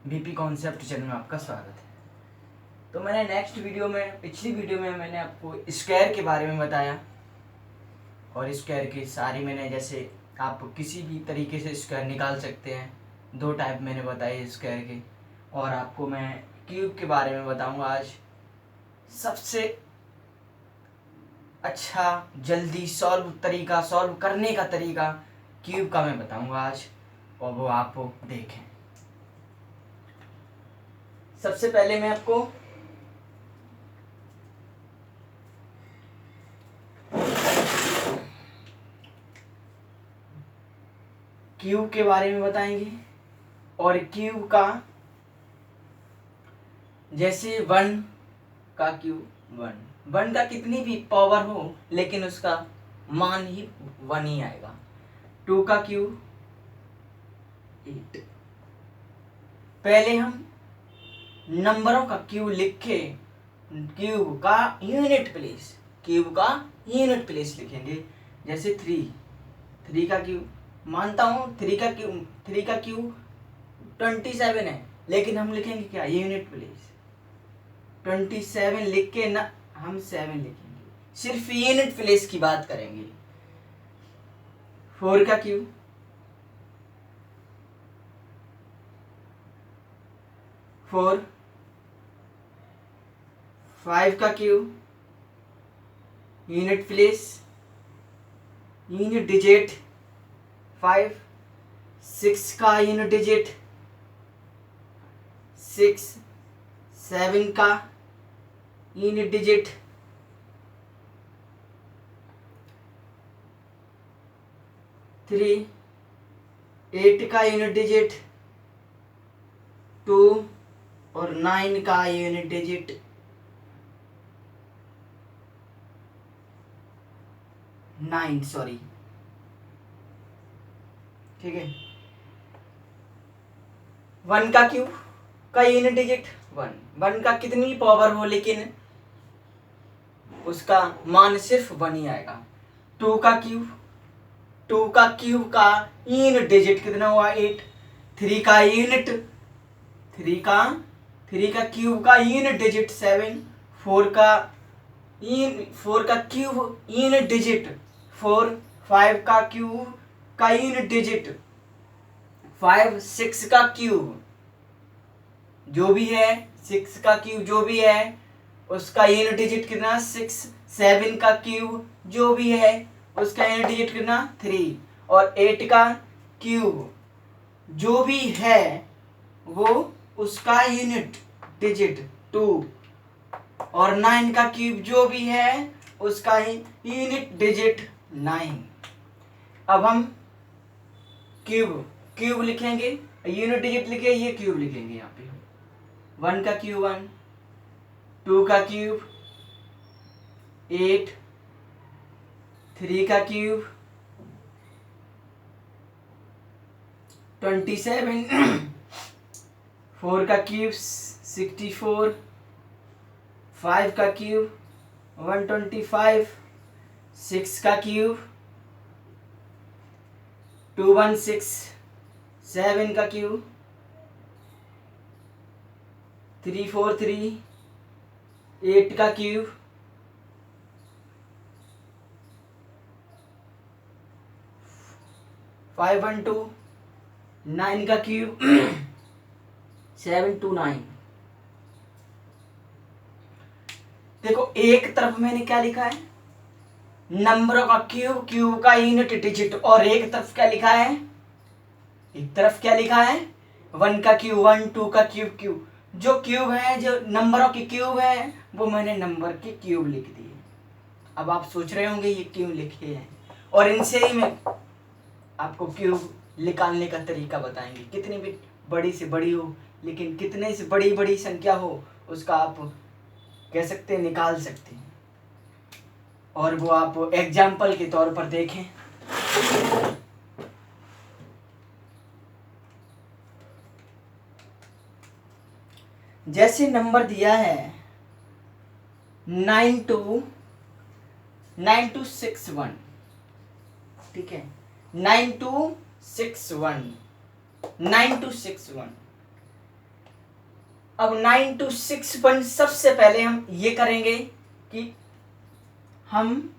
BP concept channel में आपका स्वागत है। तो मैंने पिछली वीडियो में मैंने आपको स्क्वायर के बारे में बताया और स्क्वायर की सारी मैंने जैसे आप किसी भी तरीके से स्क्वायर निकाल सकते हैं। दो टाइप मैंने बताए स्क्वायर के, और आपको मैं क्यूब के बारे में बताऊंगा आज। सबसे अच्छा जल्दी सॉल्व करने का तरीका क्यूब का मैं बताऊंगा आज, और वो आप देखें। सबसे पहले मैं आपको क्यूब के बारे में बताएंगे, और क्यूब का जैसे वन का क्यूब वन का कितनी भी पावर हो लेकिन उसका मान ही वन ही आएगा। टू का क्यूब 8। पहले हम नंबरों का क्यूब लिखे, क्यूब का यूनिट प्लेस लिखेंगे। जैसे थ्री का क्यूब, मानता हूँ थ्री का क्यूब 27 है, लेकिन हम लिखेंगे क्या, यूनिट प्लेस। 27 लिख के ना हम 7 लिखेंगे, सिर्फ यूनिट प्लेस की बात करेंगे। 4 का क्यूब 4। 5 का cube unit place, unit digit 5। 6 का यूनिट डिजिट 6। 7 का यूनिट डिजिट 3। 8 का यूनिट डिजिट 2, और 9 का यूनिट डिजिट 9, सॉरी, ठीक है। 1 का क्यूब का यूनिट डिजिट 1 का कितनी पावर हो लेकिन उसका मान सिर्फ 1 ही आएगा। 2 का क्यूब का यूनिट डिजिट कितना हुआ, 8। 3 का क्यूब का यूनिट डिजिट 7। 4 का क्यूब यूनिट डिजिट 4। 5 का क्यूब का यूनिट डिजिट 5। 6 का क्यूब जो भी है, 6 का क्यूब जो भी है उसका यूनिट डिजिट कितना, 6। 7 का क्यूब जो भी है उसका यूनिट डिजिट कितना, 3। और 8 का क्यूब जो भी है वो उसका यूनिट डिजिट 2। और 9 का क्यूब जो भी है उसका यूनिट डिजिट 9। अब हम क्यूब लिखेंगे, यूनिट डिजिट लिखे, ये क्यूब लिखेंगे यहाँ पे। 1 का क्यूब 1। 2 का क्यूब 8। 3 का क्यूब 27। 4 का क्यूब 64। 5 का क्यूब 125। 6 का क्यूब 216। 7 का क्यूब 343। 8 का क्यूब 512। 9 का क्यूब 729। देखो एक तरफ मैंने क्या लिखा है, नंबरों का क्यूब का यूनिट डिजिट, और एक तरफ क्या लिखा है, एक तरफ क्या लिखा है, 1 का क्यूब 1। 2 का क्यूब जो क्यूब है, जो नंबरों के क्यूब है वो मैंने नंबर के क्यूब लिख दिए। अब आप सोच रहे होंगे ये क्यों लिखे हैं, और इनसे ही मैं आपको क्यूब निकालने का तरीका बताएंगे। कितनी भी बड़ी से बड़ी हो, लेकिन कितने से बड़ी संख्या हो उसका आप कह सकते हैं, निकाल सकते हैं। और वो आप एग्जाम्पल के तौर पर देखें। जैसे नंबर दिया है 9261, ठीक है, 9261 अब 9 to 6 1 सबसे पहले हम ये करेंगे कि हम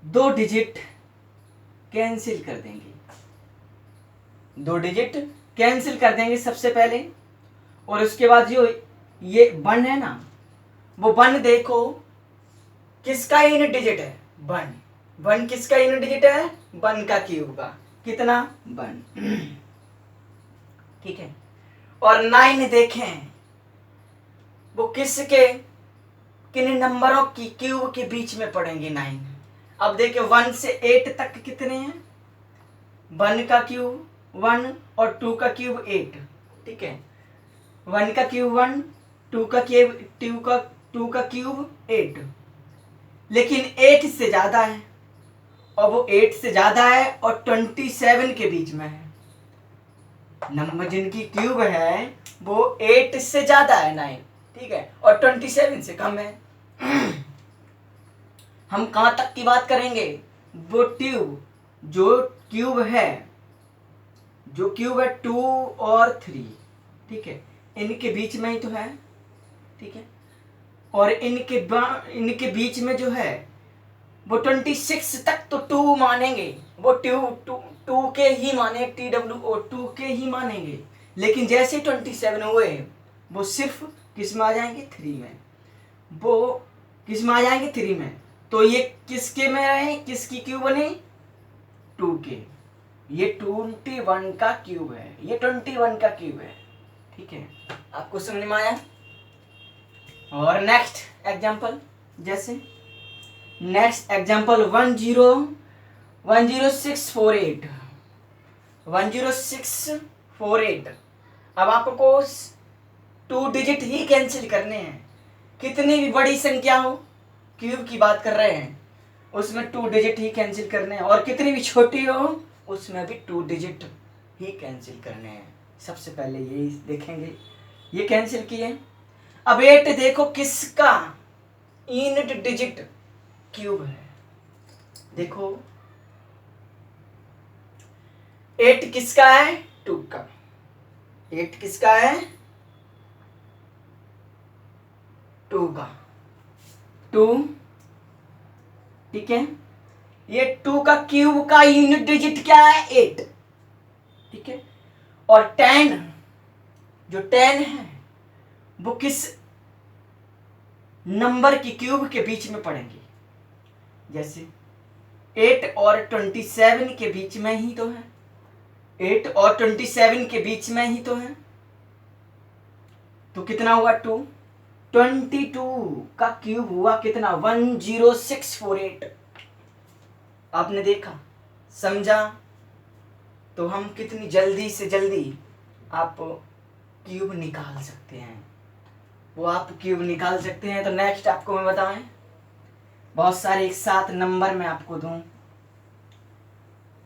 2 डिजिट कैंसिल कर देंगे, 2 डिजिट कैंसिल कर देंगे सबसे पहले। और उसके बाद जो ये 1 है ना, वो 1 देखो किसका यूनिट डिजिट है, 1 किसका यूनिट डिजिट है, 1 का क्यूब का, कितना 1, ठीक है। और 9 देखें वो किसके, किन नंबरों की क्यूब के बीच में पड़ेंगे 9। अब देखिए 1 से 8 तक कितने हैं, 1 का क्यूब 1 और 2 का क्यूब 8, ठीक है। 1 का क्यूब 1, 2 का क्यूब 2 का क्यूब 8, लेकिन 8 से ज़्यादा है, और वो 8 से ज़्यादा है और 27 के बीच में है। नंबर जिनकी क्यूब है वो 8 से ज़्यादा है 9, ठीक है, और 27 से कम है। हम कहाँ तक की बात करेंगे, वो ट्यूब जो क्यूब है 2 और 3, ठीक है, इनके बीच में ही तो है, ठीक है। और इनके बीच में जो है वो 26 तक तो 2 मानेंगे, वो टू के ही माने, TWO 2 के ही मानेंगे। लेकिन जैसे 27 हुए वो सिर्फ किस में आ जाएंगे, 3 में, वो किस में आ जाएंगे, 3 में। तो ये किसके में रहे, किसकी क्यूब बने, 2 के। ये 21 का क्यूब है, ये 21 का क्यूब है, ठीक है। आपको समझ में आया। और नेक्स्ट एग्जांपल, जैसे नेक्स्ट एग्जांपल 10648 10648। अब आपको 2 डिजिट ही कैंसिल करने हैं, कितनी भी बड़ी संख्या हो, क्यूब की बात कर रहे हैं, उसमें 2 डिजिट ही कैंसिल करने हैं, और कितनी भी छोटी हो उसमें भी 2 डिजिट ही कैंसिल करने हैं। सबसे पहले ये देखेंगे, ये कैंसिल किए। अब 8 देखो किसका यूनिट डिजिट क्यूब है, देखो 8 किसका है, 2 का, 8 किसका है, 2 का, 2, ठीक है। ये 2 का क्यूब का यूनिट डिजिट क्या है, 8, ठीक है। और 10 जो 10 है वो किस नंबर की क्यूब के बीच में पड़ेंगे, जैसे 8 और 27 के बीच में ही तो है, 8 और 27 के बीच में ही तो है, तो कितना हुआ 2, 22 का क्यूब हुआ कितना, 10648। आपने देखा, समझा, तो हम कितनी जल्दी से जल्दी आप क्यूब निकाल सकते हैं, वो आप क्यूब निकाल सकते हैं। तो नेक्स्ट आपको मैं बताएं, बहुत सारे एक साथ नंबर मैं आपको दूं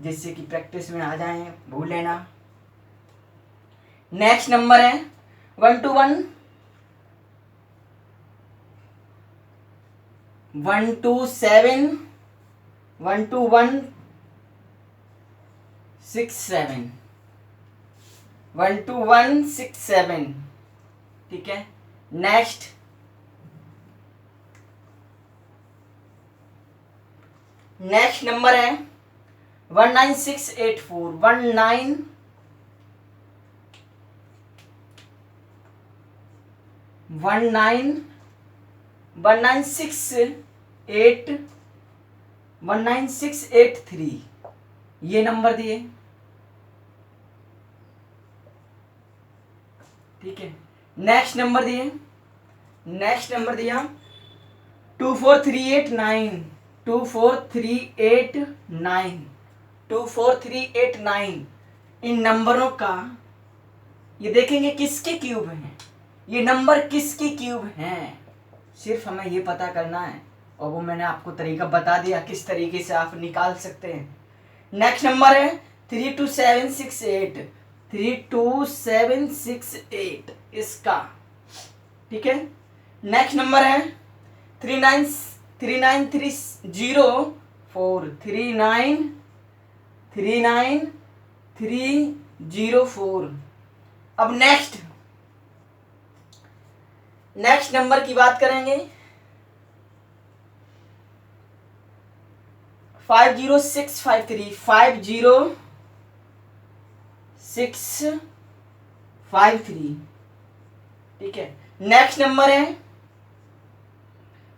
जिससे कि प्रैक्टिस में आ जाएं, भूल लेना। नेक्स्ट नंबर है 121 127 12167 12167, ठीक है। नेक्स्ट नंबर है 19684 19683, ये नंबर दिए, ठीक है। नेक्स्ट नंबर दिया 24389 24389। इन नंबरों का ये देखेंगे किसके क्यूब हैं, ये नंबर किसकी क्यूब हैं, सिर्फ हमें ये पता करना है, और वो मैंने आपको तरीका बता दिया किस तरीके से आप निकाल सकते हैं। नेक्स्ट नंबर है 32768 इसका, ठीक है। नेक्स्ट नंबर है 39304 अब नेक्स्ट नेक्स्ट नंबर की बात करेंगे 50653, 50653, ठीक है। नेक्स्ट नंबर है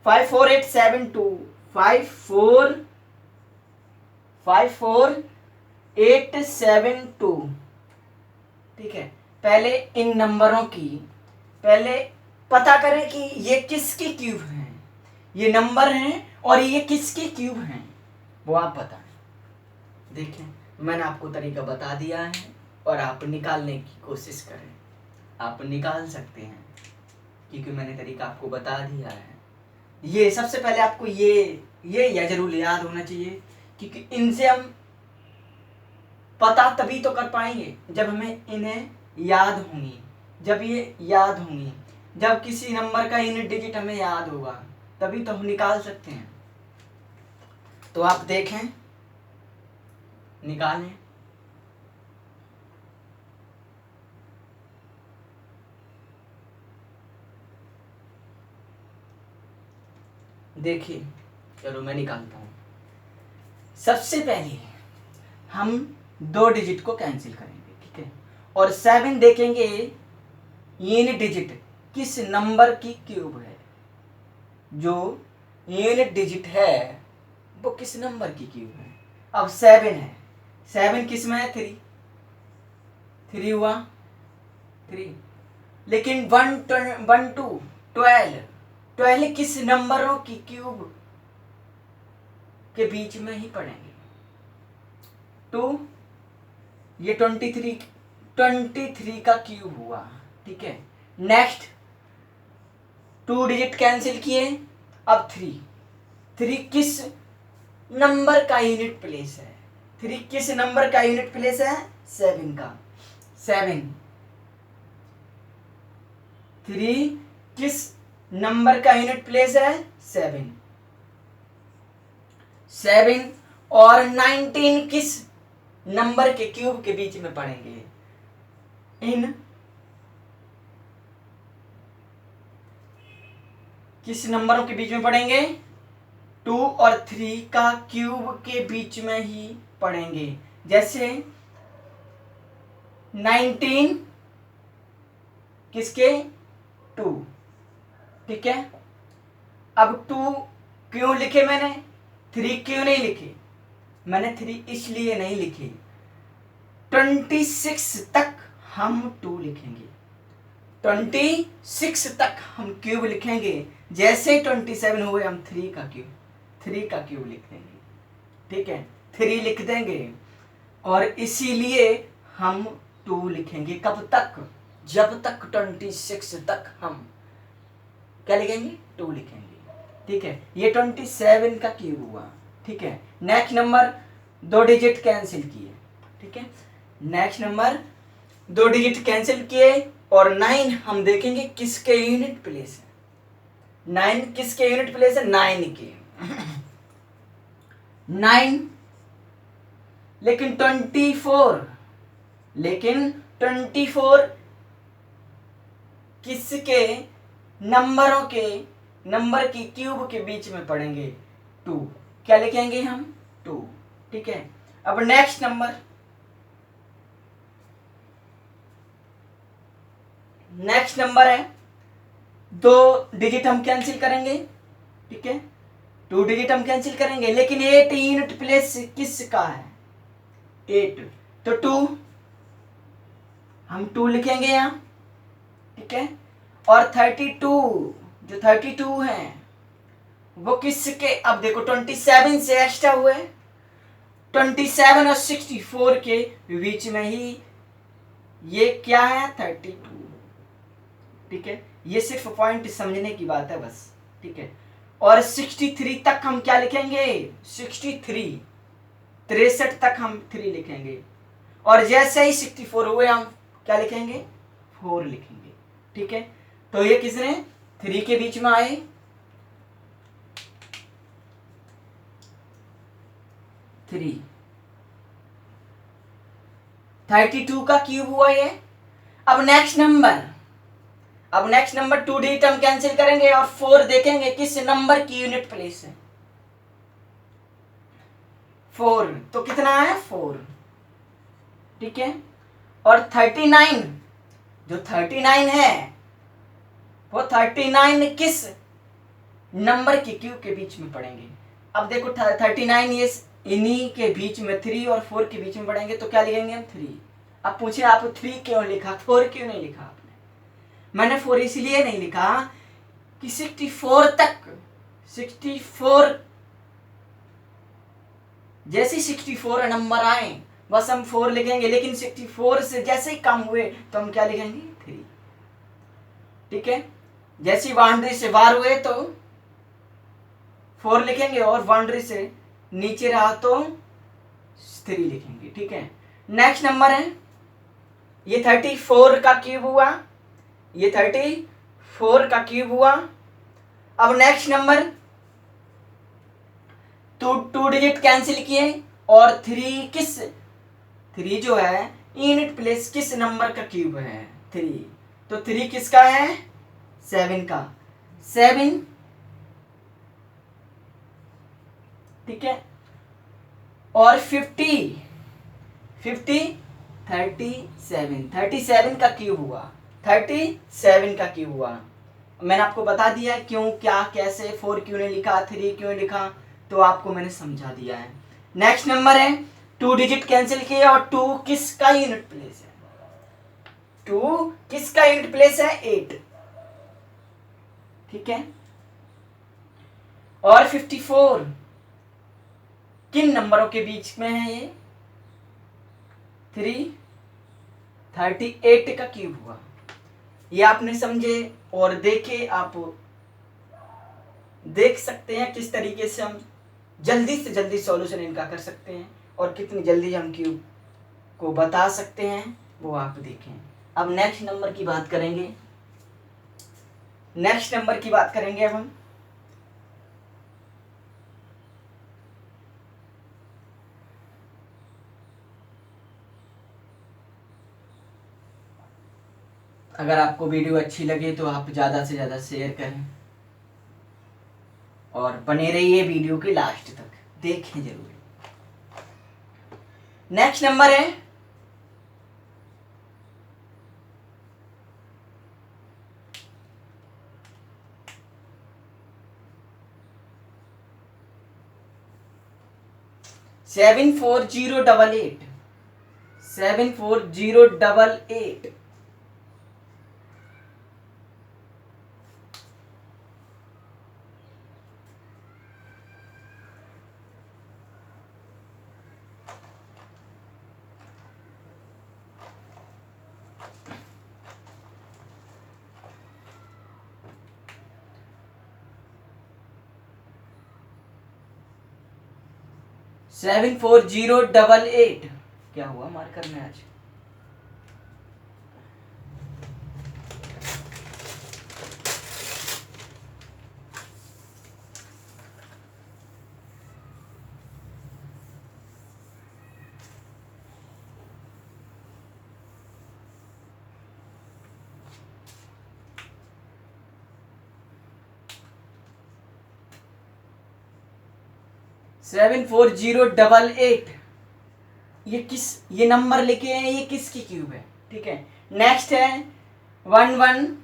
54872, 54872, ठीक है। पहले इन नंबरों की पहले पता करें कि ये किसके क्यूब हैं, ये नंबर हैं और ये किसके क्यूब हैं, वो आप बताएं। देखें, मैंने आपको तरीका बता दिया है और आप निकालने की कोशिश करें। आप निकाल सकते हैं क्योंकि मैंने तरीका आपको बता दिया है। ये सबसे पहले आपको ये जरूर याद होना चाहिए क्योंकि इनसे हम पता तभी तो कर पाएंगे जब हमें इन्हें याद होंगी, जब ये याद होंगी, जब किसी नंबर का यूनिट डिजिट हमें याद होगा तभी तो हम निकाल सकते हैं। तो आप देखें, निकालें। देखिए, चलो मैं निकालता हूं। सबसे पहले हम 2 डिजिट को कैंसिल करेंगे, ठीक है, और 7 देखेंगे यूनिट डिजिट किस नंबर की क्यूब है, जो यूनिट डिजिट है वो किस नंबर की क्यूब है। अब 7 है, 7 किस में है, 3 हुआ 3, लेकिन 1 2 12 किस नंबरों की क्यूब के बीच में ही पड़ेंगे। 2 ये 23 का क्यूब हुआ, ठीक है। नेक्स्ट 2 डिजिट कैंसिल किए, अब 3 किस नंबर का यूनिट प्लेस है, 3 किस नंबर का यूनिट प्लेस है, 7 का। 3 किस नंबर का यूनिट प्लेस है, 7 और 19 किस नंबर के क्यूब के बीच में पड़ेंगे। इन किस नंबरों के बीच में पड़ेंगे, 2 और 3 का क्यूब के बीच में ही पड़ेंगे। जैसे 19 किसके, 2, ठीक है। अब 2 क्यों लिखे मैंने, 3 क्यों नहीं लिखे, मैंने 3 इसलिए नहीं लिखे, 26 तक हम 2 लिखेंगे, 26 तक हम क्यूब लिखेंगे। जैसे 27 हुए हम 3 का क्यूब लिख देंगे, ठीक है, 3 लिख देंगे और इसीलिए हम 2 लिखेंगे। कब तक, जब तक 26 तक हम क्या लिखेंगे, 2 लिखेंगे, ठीक है। ये 27 का क्यूब हुआ, ठीक है। नेक्स्ट नंबर 2 डिजिट कैंसिल किए, ठीक है। नेक्स्ट नंबर 2 डिजिट कैंसिल किए और 9 हम देखेंगे किसके यूनिट प्लेस है, 9 किसके यूनिट प्लेस है, 9 के 9, लेकिन 24 किसके नंबर की क्यूब के बीच में पड़ेंगे, 2, क्या लिखेंगे हम, 2, ठीक है। अब नेक्स्ट नंबर है 2 डिजिट हम कैंसिल करेंगे, ठीक है, 2 डिजिट हम कैंसिल करेंगे, लेकिन 8 यूनिट प्लेस किसका है, 8, तो 2 हम 2 लिखेंगे यहाँ, ठीक है। और 32 जो 32 है वो किसके, अब देखो 27 से एक्स्ट्रा हुए, 27 और 64 के बीच में ही ये क्या है, 32, ठीक है। ये सिर्फ पॉइंट समझने की बात है बस, ठीक है। और 63 तक हम क्या लिखेंगे, 63 तक हम 3 लिखेंगे और जैसे ही 64 हुए हम क्या लिखेंगे, 4 लिखेंगे, ठीक है। तो ये किसने 3 के बीच में आए, 3, 32 का क्यूब हुआ ये। अब नेक्स्ट अब नेक्स्ट नंबर 2 डिजिट हम कैंसिल करेंगे और 4 देखेंगे किस नंबर की यूनिट प्लेस है। 4 तो कितना है 4, ठीक है। और 39, जो 39 है वो 39 किस नंबर की क्यूब के बीच में पढ़ेंगे। अब देखो 39 ये इन्हीं के बीच में 3 और 4 के बीच में पढ़ेंगे तो क्या लिखेंगे हम 3। अब पूछे आप 3 क्यों लिखा, 4 क्यों नहीं लिखा आपने। मैंने 4 इसलिए नहीं लिखा कि 64 तक 64 जैसे 64 नंबर आए बस हम 4 लिखेंगे, लेकिन 64 से जैसे ही कम हुए तो हम क्या लिखेंगे 3, ठीक है। जैसी बाउंड्री से बाहर हुए तो 4 लिखेंगे और बाउंड्री से नीचे रहा तो 3 लिखेंगे, ठीक है। नेक्स्ट नंबर है ये 34 का क्यूब हुआ, ये 34 का क्यूब हुआ। अब नेक्स्ट नंबर 2 डिजिट कैंसिल किए और 3 जो है यूनिट प्लेस किस नंबर का क्यूब है 3, तो 3 किसका है 7 का, 7, ठीक है। और 37 का क्यूब हुआ, 37 का क्यूब हुआ। मैंने आपको बता दिया है क्यों, क्या, कैसे, 4 क्यों नहीं लिखा, 3 क्यों लिखा, तो आपको मैंने समझा दिया है। नेक्स्ट नंबर है 2 डिजिट कैंसिल किए और 2 किसका यूनिट प्लेस है, 2 किसका यूनिट प्लेस है 8, ठीक है। और 54 किन नंबरों के बीच में है ये 3, 38 का क्यूब हुआ। ये आपने समझे और देखे, आप देख सकते हैं किस तरीके से हम जल्दी से जल्दी सॉल्यूशन इनका कर सकते हैं और कितनी जल्दी हम क्यूब को बता सकते हैं वो आप देखें। अब नेक्स्ट नंबर की बात करेंगे, नेक्स्ट नंबर की बात करेंगे अब हम। अगर आपको वीडियो अच्छी लगे तो आप ज़्यादा से ज़्यादा शेयर करें और बने रहिए वीडियो के लास्ट तक, देखें जरूर। नेक्स्ट नंबर है 74088, 74088। Seven four zero double eight क्या हुआ मार्कर में आज। Seven four zero double eight ये नंबर लिखे हैं, ये किसकी क्यूब है, ठीक है। नेक्स्ट है 110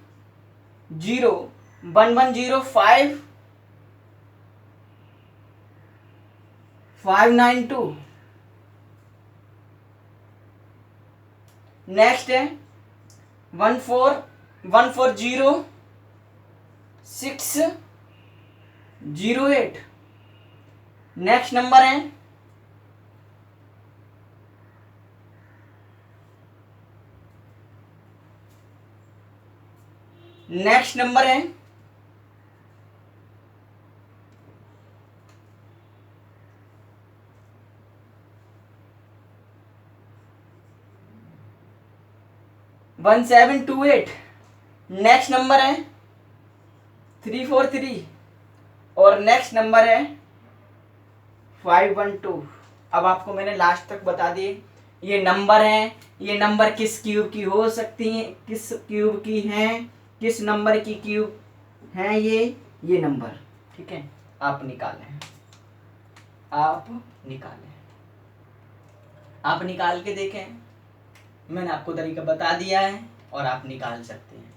नेक्स्ट है 140 नेक्स्ट नंबर है 1728। नेक्स्ट नंबर है 343 और नेक्स्ट नंबर है 512। अब आपको मैंने लास्ट तक बता दिए ये नंबर हैं, ये नंबर किस क्यूब की हो सकती हैं, किस क्यूब की हैं, किस नंबर की क्यूब है ये नंबर, ठीक है। आप निकालें, आप निकाल के देखें। मैंने आपको तरीका बता दिया है और आप निकाल सकते हैं,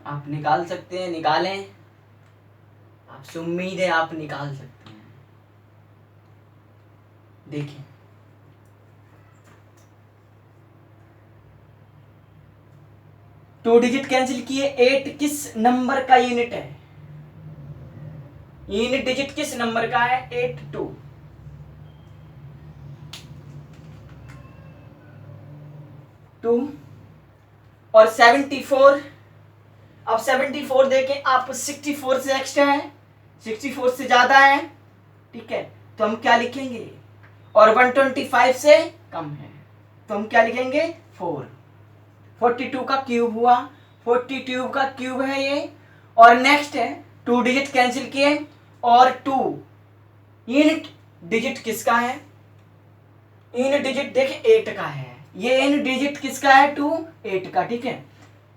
आप निकाल सकते हैं, निकालें। आपसे उम्मीद है आप निकाल सकते हैं। देखिए, टू डिजिट कैंसिल किए, 8 किस नंबर का यूनिट है? यूनिट डिजिट किस नंबर का है? 8 2 और 74। अब 74 देखें आप, 64 से एक्स्ट्रा है, 64 से ज्यादा है, ठीक है, तो हम क्या लिखेंगे? और 125 से कम है तो हम क्या लिखेंगे? 4। 42 का क्यूब हुआ, 42 का क्यूब है ये। और नेक्स्ट है, 2 डिजिट कैंसिल किए और 2 यूनिट डिजिट किसका है? यूनिट डिजिट देखें 8 का है, ये यूनिट डिजिट किसका है? 2 8 का, ठीक है।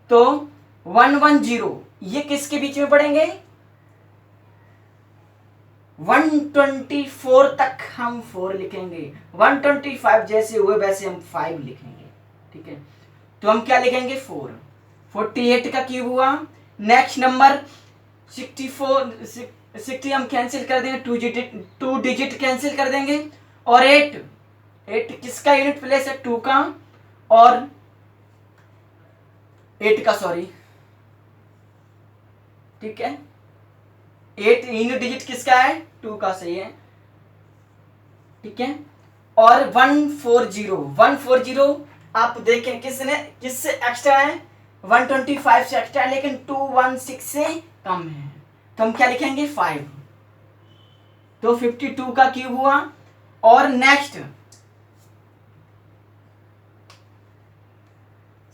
तो 110 ये किसके बीच में पढ़ेंगे? 124 तक हम 4 लिखेंगे, 125 जैसे हुए वैसे हम 5 लिखेंगे, ठीक है। तो हम क्या लिखेंगे? 4। 48 का क्यूब हुआ। नेक्स्ट नंबर 64, 60 हम कैंसिल कर देंगे, 2 डिजिट कैंसिल कर देंगे। और 8 किसका यूनिट प्लेस है? 2 का और 8 का, सॉरी, ठीक है। 8 यूनिट डिजिट किसका है? 2 का, सही है, ठीक है। और 140 आप देखें किससे एक्स्ट्रा है? 125 से एक्स्ट्रा है, लेकिन 216 से कम है, तो हम क्या लिखेंगे? 5। तो 52 का क्यूब हुआ। और नेक्स्ट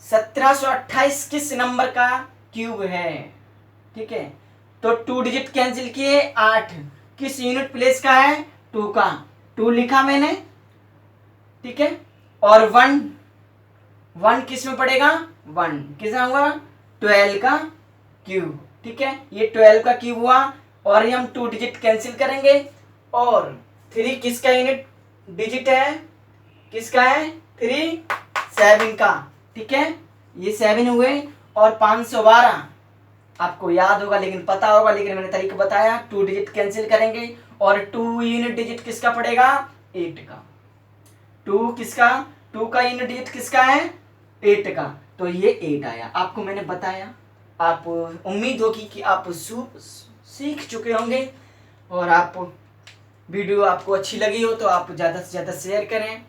1728 किस नंबर का क्यूब है? ठीक है, तो 2 डिजिट कैंसिल किए, 8 किस यूनिट प्लेस का है? 2 का, 2 लिखा मैंने, ठीक है। और 1 किस में पड़ेगा? 1 किस में हुआ? 12 का क्यूब, ठीक है, ये 12 का क्यूब हुआ। और ये हम 2 डिजिट कैंसिल करेंगे। और 3 किसका यूनिट डिजिट है? किसका है? 3 7 का, ठीक है, ये 7 हुए। और 512 आपको याद होगा, लेकिन पता होगा, लेकिन मैंने तरीका बताया, 2 डिजिट कैंसिल करेंगे। और 2 यूनिट डिजिट किसका पड़ेगा? 8 का। 2 किसका? 2 का यूनिट डिजिट किसका है? 8 का, तो ये 8 आया। आपको मैंने बताया, आप उम्मीद होगी कि आप सीख चुके होंगे। और आप वीडियो आपको अच्छी लगी हो तो आप ज़्यादा से ज़्यादा शेयर करें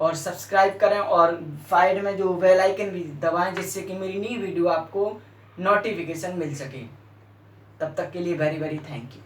और सब्सक्राइब करें, और साइड में जो बेल आइकन भी दबाएं, जिससे कि मेरी नई वीडियो आपको नोटिफिकेशन मिल सके। तब तक के लिए वेरी वेरी थैंक यू।